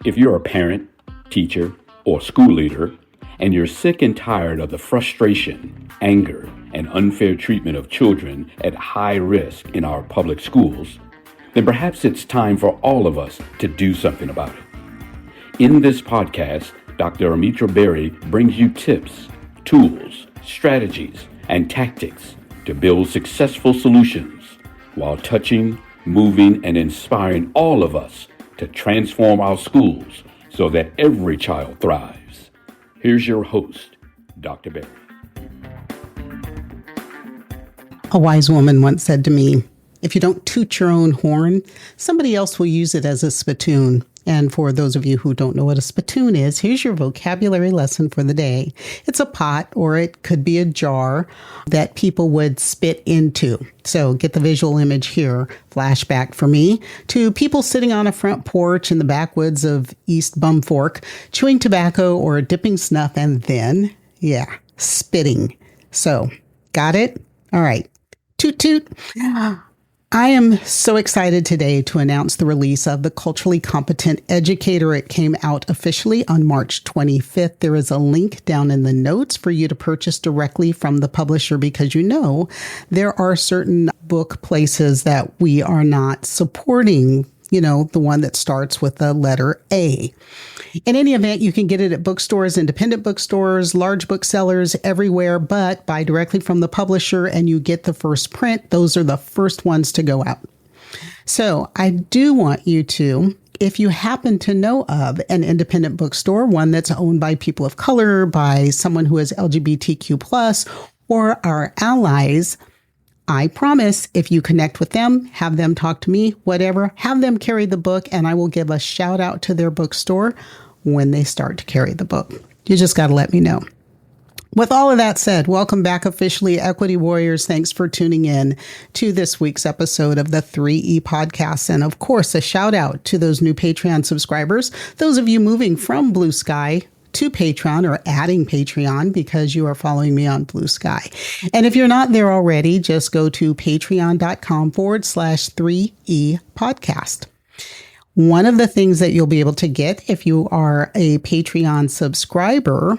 If you're a parent, teacher, or school leader, and you're sick and tired of the frustration, anger, and unfair treatment of children at high risk in our public schools, then perhaps it's time for all of us to do something about it. In this podcast, Dr. Almitra Berry brings you tips, tools, strategies, and tactics to build successful solutions while touching, moving, and inspiring all of us to transform our schools so that every child thrives. Here's your host, Dr. Berry. A wise woman once said to me, if you don't toot your own horn, somebody else will use it as a spittoon. And for those of you who don't know what a spittoon is, here's your vocabulary lesson for the day. It's a pot, or it could be a jar that people would spit into. So get the visual image here. Flashback for me to people sitting on a front porch in the backwoods of East Bumfork, chewing tobacco or dipping snuff, and then, spitting. So, got it? All right. Toot toot. I am so excited today to announce the release of the Culturally Competent Educator. It came out officially on March 25th. There is a link down in the notes for you to purchase directly from the publisher because there are certain book places that we are not supporting, the one that starts with the letter A. In any event, you can get it at bookstores, independent bookstores, large booksellers, everywhere, but buy directly from the publisher and you get the first print. Those are the first ones to go out. So I do want you to, if you happen to know of an independent bookstore, one that's owned by people of color, by someone who is LGBTQ+, or our allies, I promise if you connect with them, have them talk to me, whatever, have them carry the book, and I will give a shout out to their bookstore when they start to carry the book. You just got to let me know. With all of that said, welcome back officially, Equity Warriors. Thanks for tuning in to this week's episode of the 3E podcast. And of course, a shout out to those new Patreon subscribers, those of you moving from Blue Sky to Patreon or adding Patreon because you are following me on Blue Sky. And if you're not there already, just go to patreon.com/3E podcast. One of the things that you'll be able to get if you are a Patreon subscriber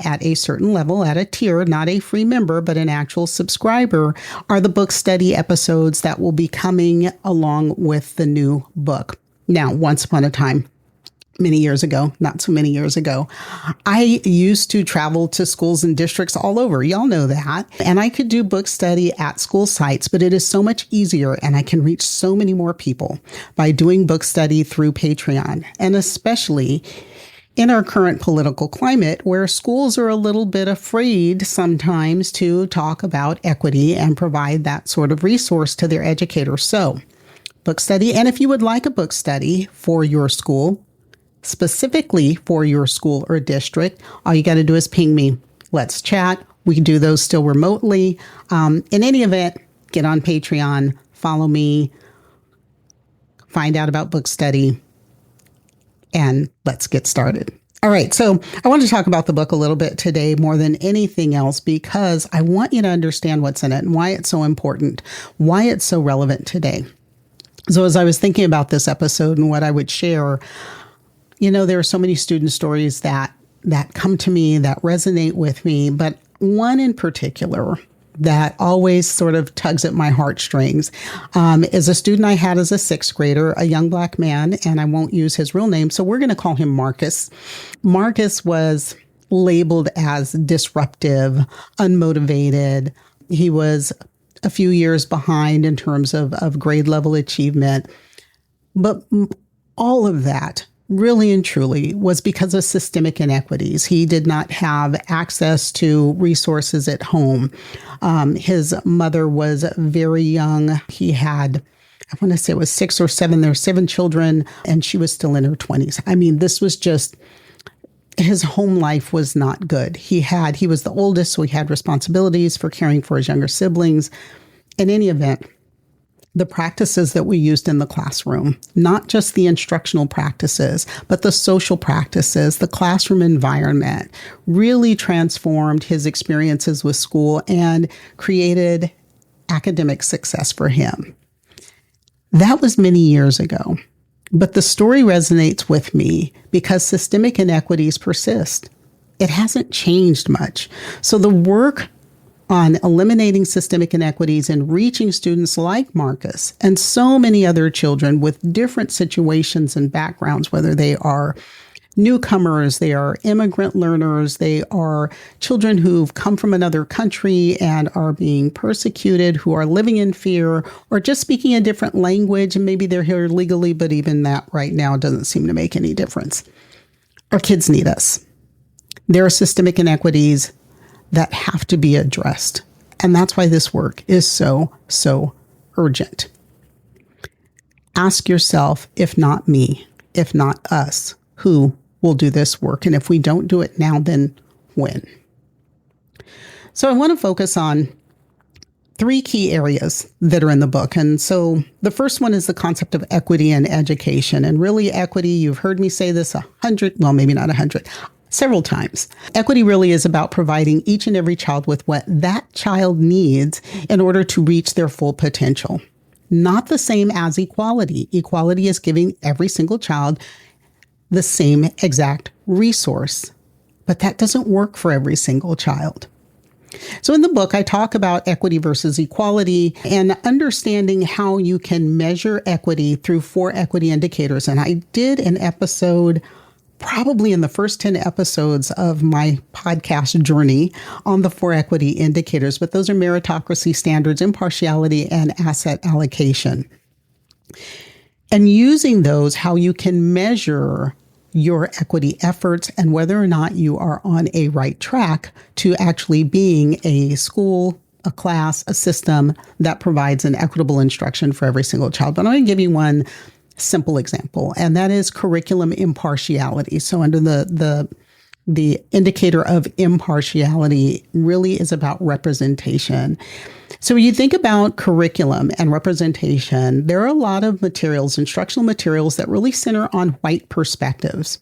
at a certain level, at a tier, not a free member, but an actual subscriber, are the book study episodes that will be coming along with the new book. Now, once upon a time, many years ago, not so many years ago, I used to travel to schools and districts all over. Y'all know that. And I could do book study at school sites, but it is so much easier and I can reach so many more people by doing book study through Patreon. And especially in our current political climate where schools are a little bit afraid sometimes to talk about equity and provide that sort of resource to their educators. So book study. And if you would like a book study for your school, specifically for your school or district, all you got to do is ping me. Let's chat. We can do those still remotely. In any event, get on Patreon, follow me, find out about book study, and let's get started. All right, so I want to talk about the book a little bit today more than anything else because I want you to understand what's in it and why it's so important, why it's so relevant today. So as I was thinking about this episode and what I would share, there are so many student stories that come to me, that resonate with me, but one in particular that always sort of tugs at my heartstrings is a student I had as a sixth grader, a young Black man, and I won't use his real name, so we're going to call him Marcus. Marcus was labeled as disruptive, unmotivated. He was a few years behind in terms of grade level achievement, but all of that really and truly was because of systemic inequities. He did not have access to resources at home. His mother was very young. He had, I want to say it was 6 or 7, there were 7 children, and she was still in her 20s. I mean, this was just, his home life was not good. He was the oldest, so he had responsibilities for caring for his younger siblings. In any event, the practices that we used in the classroom, not just the instructional practices, but the social practices, the classroom environment, really transformed his experiences with school and created academic success for him. That was many years ago. But the story resonates with me because systemic inequities persist. It hasn't changed much. So the work on eliminating systemic inequities and reaching students like Marcus and so many other children with different situations and backgrounds, whether they are newcomers, they are immigrant learners, they are children who've come from another country and are being persecuted, who are living in fear, or just speaking a different language, and maybe they're here legally, but even that right now doesn't seem to make any difference. Our kids need us. There are systemic inequities that have to be addressed. And that's why this work is so, so urgent. Ask yourself, if not me, if not us, who will do this work? And if we don't do it now, then when? So I want to focus on 3 key areas that are in the book. And so the first one is the concept of equity in education. And really equity, you've heard me say this 100, well, maybe not 100, several times. Equity really is about providing each and every child with what that child needs in order to reach their full potential. Not the same as equality. Equality is giving every single child the same exact resource, but that doesn't work for every single child. So in the book, I talk about equity versus equality and understanding how you can measure equity through 4 equity indicators. And I did an episode probably in the first 10 episodes of my podcast journey on the 4 equity indicators, but those are meritocracy, standards, impartiality, and asset allocation. And using those, how you can measure your equity efforts and whether or not you are on a right track to actually being a school, a class, a system that provides an equitable instruction for every single child. But I'm going to give you one simple example, and that is curriculum impartiality. So under the indicator of impartiality really is about representation. So when you think about curriculum and representation, there are a lot of materials, instructional materials that really center on white perspectives.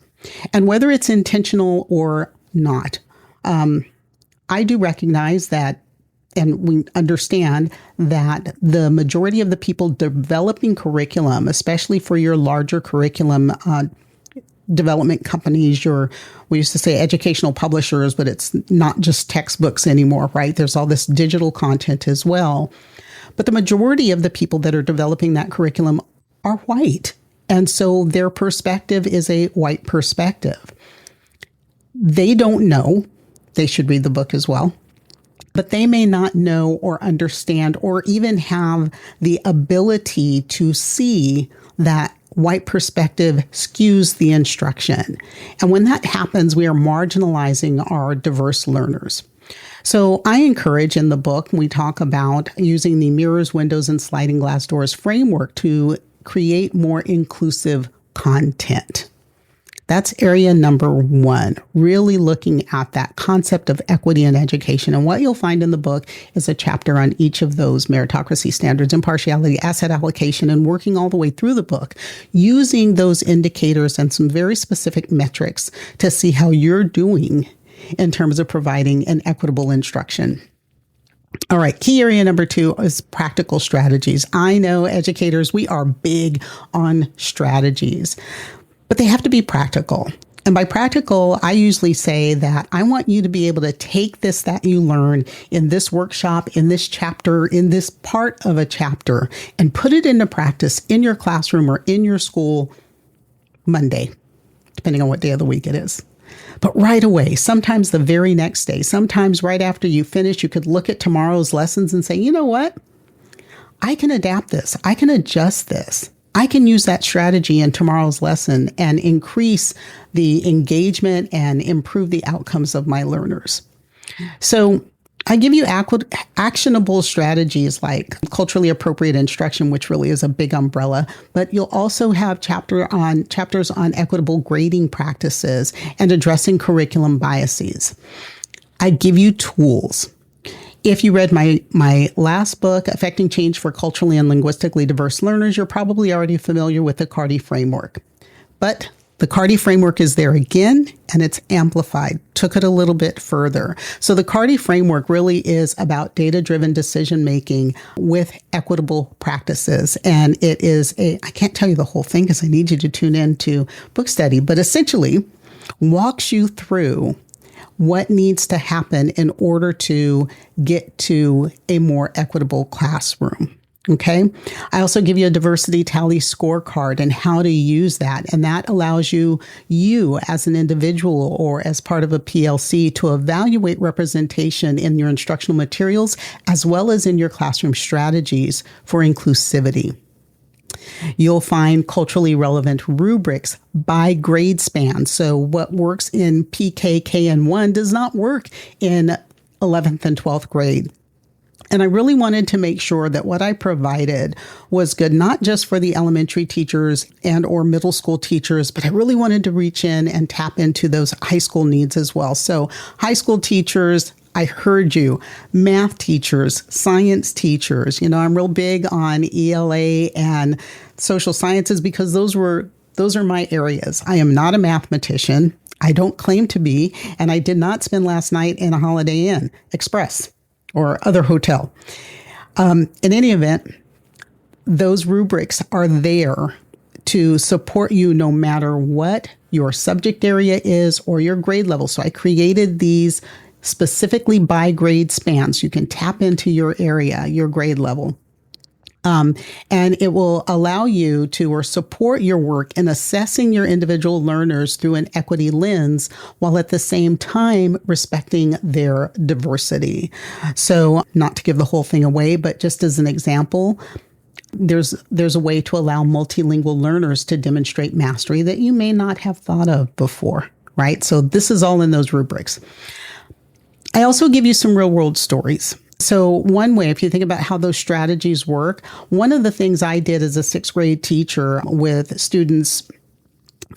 And whether it's intentional or not, I do recognize that, and we understand that the majority of the people developing curriculum, especially for your larger curriculum development companies, we used to say educational publishers, but it's not just textbooks anymore, right? There's all this digital content as well. But the majority of the people that are developing that curriculum are white. And so their perspective is a white perspective. They don't know. They should read the book as well. But they may not know or understand or even have the ability to see that white perspective skews the instruction. And when that happens, we are marginalizing our diverse learners. So I encourage in the book, we talk about using the mirrors, windows, and sliding glass doors framework to create more inclusive content. That's area number 1, really looking at that concept of equity in education. And what you'll find in the book is a chapter on each of those: meritocracy, standards, impartiality, asset allocation, and working all the way through the book, using those indicators and some very specific metrics to see how you're doing in terms of providing an equitable instruction. All right, key area number 2 is practical strategies. I know educators, we are big on strategies, but they have to be practical. And by practical, I usually say that I want you to be able to take this that you learn in this workshop, in this chapter, in this part of a chapter, and put it into practice in your classroom or in your school Monday, depending on what day of the week it is. But right away, sometimes the very next day, sometimes right after you finish, you could look at tomorrow's lessons and say, you know what? I can adapt this. I can adjust this. I can use that strategy in tomorrow's lesson and increase the engagement and improve the outcomes of my learners. So I give you actionable strategies like culturally appropriate instruction, which really is a big umbrella, but you'll also have chapters on equitable grading practices and addressing curriculum biases. I give you tools. If you read my last book, Affecting Change for Culturally and Linguistically Diverse Learners, you're probably already familiar with the CARDI framework. But The CARDI framework is there again, and it's amplified, took it a little bit further. So the CARDI framework really is about data-driven decision-making with equitable practices. And it is I can't tell you the whole thing because I need you to tune in to book study, but essentially walks you through what needs to happen in order to get to a more equitable classroom. Okay. I also give you a diversity tally scorecard and how to use that. And that allows you as an individual or as part of a PLC to evaluate representation in your instructional materials as well as in your classroom strategies for inclusivity. You'll find culturally relevant rubrics by grade span. So what works in PK, KN1 does not work in 11th and 12th grade. And I really wanted to make sure that what I provided was good, not just for the elementary teachers and or middle school teachers, but I really wanted to reach in and tap into those high school needs as well. So high school teachers, I heard you, math teachers, science teachers. I'm real big on ELA and social sciences because those are my areas. I am not a mathematician. I don't claim to be, and I did not spend last night in a Holiday Inn Express or other hotel. In any event, those rubrics are there to support you no matter what your subject area is or your grade level. So I created these specifically by grade spans. You can tap into your area, your grade level. And it will allow you to or support your work in assessing your individual learners through an equity lens while at the same time respecting their diversity. So not to give the whole thing away, but just as an example, there's a way to allow multilingual learners to demonstrate mastery that you may not have thought of before, right? So this is all in those rubrics. I also give you some real world stories. So one way, if you think about how those strategies work, one of the things I did as a sixth grade teacher with students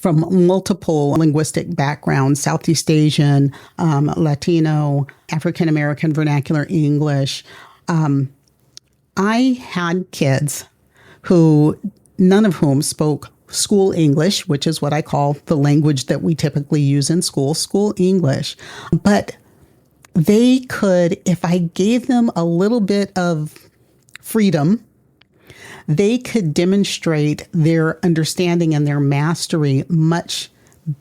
from multiple linguistic backgrounds, Southeast Asian, Latino, African American vernacular English, I had kids who, none of whom spoke school English, which is what I call the language that we typically use in school English. But they could, if I gave them a little bit of freedom, they could demonstrate their understanding and their mastery much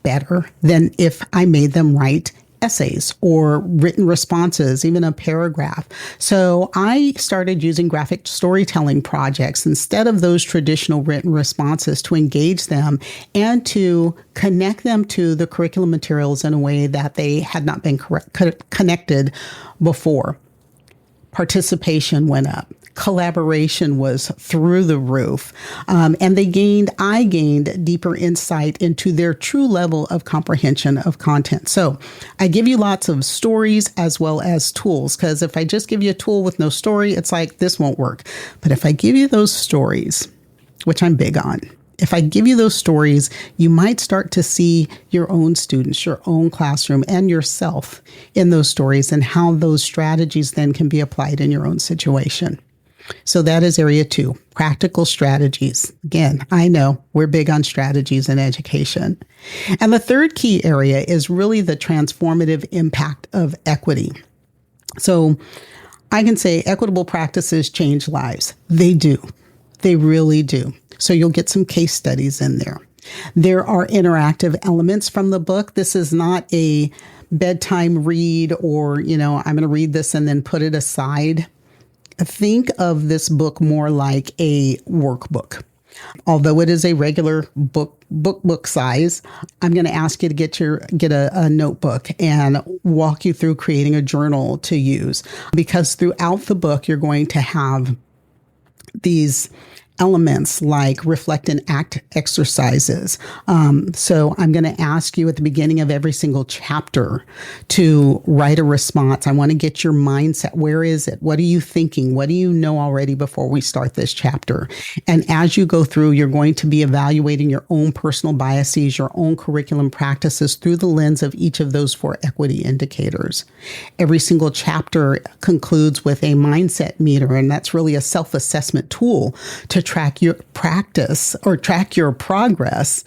better than if I made them write essays or written responses, even a paragraph. So I started using graphic storytelling projects instead of those traditional written responses to engage them and to connect them to the curriculum materials in a way that they had not been connected before. Participation went up. Collaboration was through the roof. And I gained deeper insight into their true level of comprehension of content. So I give you lots of stories as well as tools, because if I just give you a tool with no story, it's like, this won't work. But if I give you those stories, which I'm big on, if I give you those stories, you might start to see your own students, your own classroom, and yourself in those stories and how those strategies then can be applied in your own situation. So that is area 2, practical strategies. Again, I know we're big on strategies in education. And the third key area is really the transformative impact of equity. So I can say equitable practices change lives. They do. They really do. So you'll get some case studies in there. There are interactive elements from the book. This is not a bedtime read or, I'm going to read this and then put it aside. Think of this book more like a workbook. Although it is a regular book size, I'm going to ask you to get a notebook and walk you through creating a journal to use, because throughout the book, you're going to have these elements like reflect and act exercises. So I'm going to ask you at the beginning of every single chapter to write a response. I want to get your mindset. Where is it? What are you thinking? What do you know already before we start this chapter? And as you go through, you're going to be evaluating your own personal biases, your own curriculum practices through the lens of each of those 4 equity indicators. Every single chapter concludes with a mindset meter, and that's really a self-assessment tool to track your practice or track your progress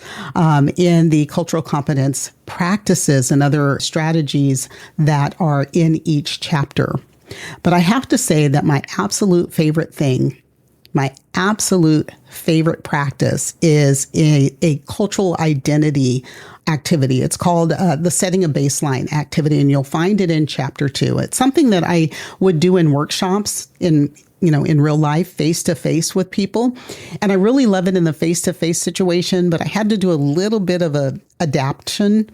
in the cultural competence practices and other strategies that are in each chapter. But I have to say that my absolute favorite practice is a cultural identity activity. It's called the setting a baseline activity, and you'll find it in chapter 2. It's something that I would do in workshops in real life, face to face with people. And I really love it in the face to face situation, but I had to do a little bit of adapting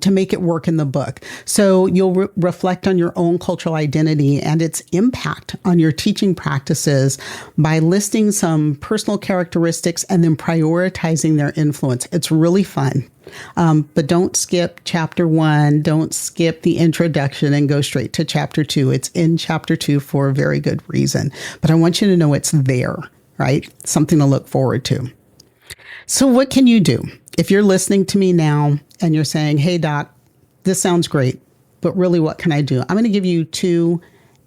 to make it work in the book. So you'll reflect on your own cultural identity and its impact on your teaching practices by listing some personal characteristics and then prioritizing their influence. It's really fun. But don't skip chapter 1. Don't skip the introduction and go straight to chapter 2. It's in chapter 2 for a very good reason. But I want you to know it's there, right? Something to look forward to. So what can you do? If you're listening to me now and you're saying, hey, Doc, this sounds great, but really what can I do? I'm going to give you 2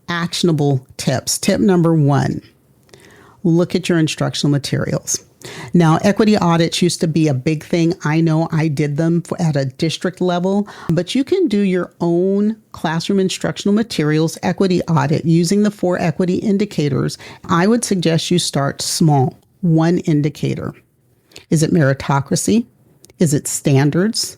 actionable tips. Tip number 1, look at your instructional materials. Now, equity audits used to be a big thing. I know I did them at a district level, but you can do your own classroom instructional materials equity audit using the 4 equity indicators. I would suggest you start small, 1 indicator. Is it meritocracy? Is it standards?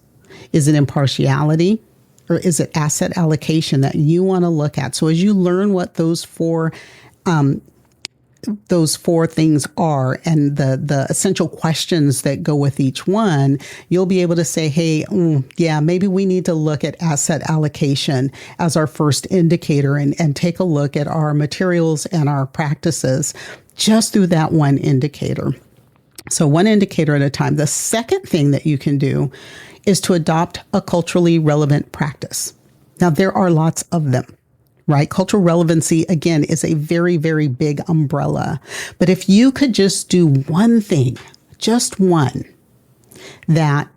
Is it impartiality? Or is it asset allocation that you want to look at? So as you learn what those four things are and the essential questions that go with each one, you'll be able to say, hey, maybe we need to look at asset allocation as our first indicator and take a look at our materials and our practices just through that 1 indicator. So 1 indicator at a time. The second thing that you can do is to adopt a culturally relevant practice. Now, there are lots of them, right? Cultural relevancy, again, is a very, very big umbrella. But if you could just do one thing, just one, that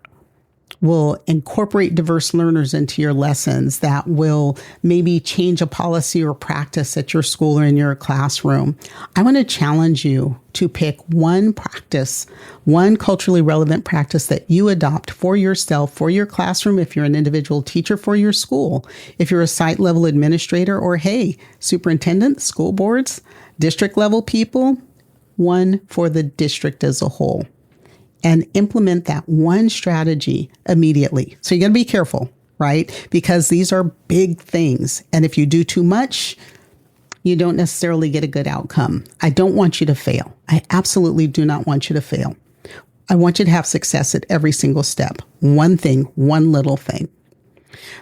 will incorporate diverse learners into your lessons, that will maybe change a policy or practice at your school or in your classroom, I want to challenge you to pick one practice, one culturally relevant practice that you adopt for yourself, for your classroom, if you're an individual teacher, for your school, if you're a site level administrator, or hey, superintendent, school boards, district level people, one for the district as a whole. And implement that one strategy immediately. So you got to be careful, right? Because these are big things. And if you do too much, you don't necessarily get a good outcome. I don't want you to fail. I absolutely do not want you to fail. I want you to have success at every single step. One thing, one little thing.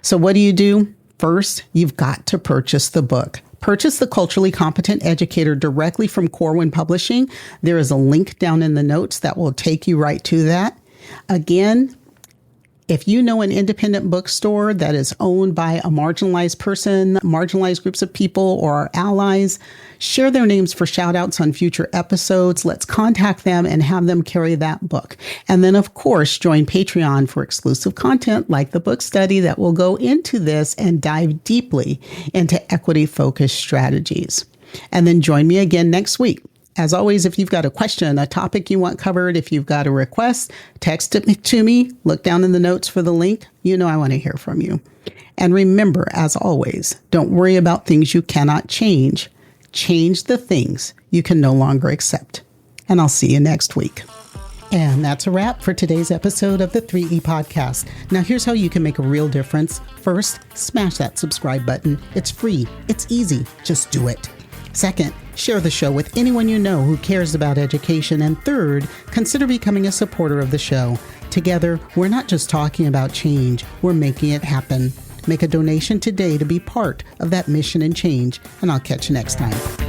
So what do? First, you've got to purchase the book. Purchase the Culturally Competent Educator directly from Corwin Publishing. There is a link down in the notes that will take you right to that. Again, if you know an independent bookstore that is owned by a marginalized person, marginalized groups of people, or our allies, share their names for shout outs on future episodes. Let's contact them and have them carry that book. And then, of course, join Patreon for exclusive content like the book study that will go into this and dive deeply into equity-focused strategies. And then join me again next week. As always, if you've got a question, a topic you want covered, if you've got a request, text it to me. Look down in the notes for the link. You know I want to hear from you. And remember, as always, don't worry about things you cannot change. Change the things you can no longer accept. And I'll see you next week. And that's a wrap for today's episode of the 3E Podcast. Now, here's how you can make a real difference. First, smash that subscribe button. It's free. It's easy. Just do it. Second, share the show with anyone you know who cares about education. And third, consider becoming a supporter of the show. Together, we're not just talking about change, we're making it happen. Make a donation today to be part of that mission and change, and I'll catch you next time.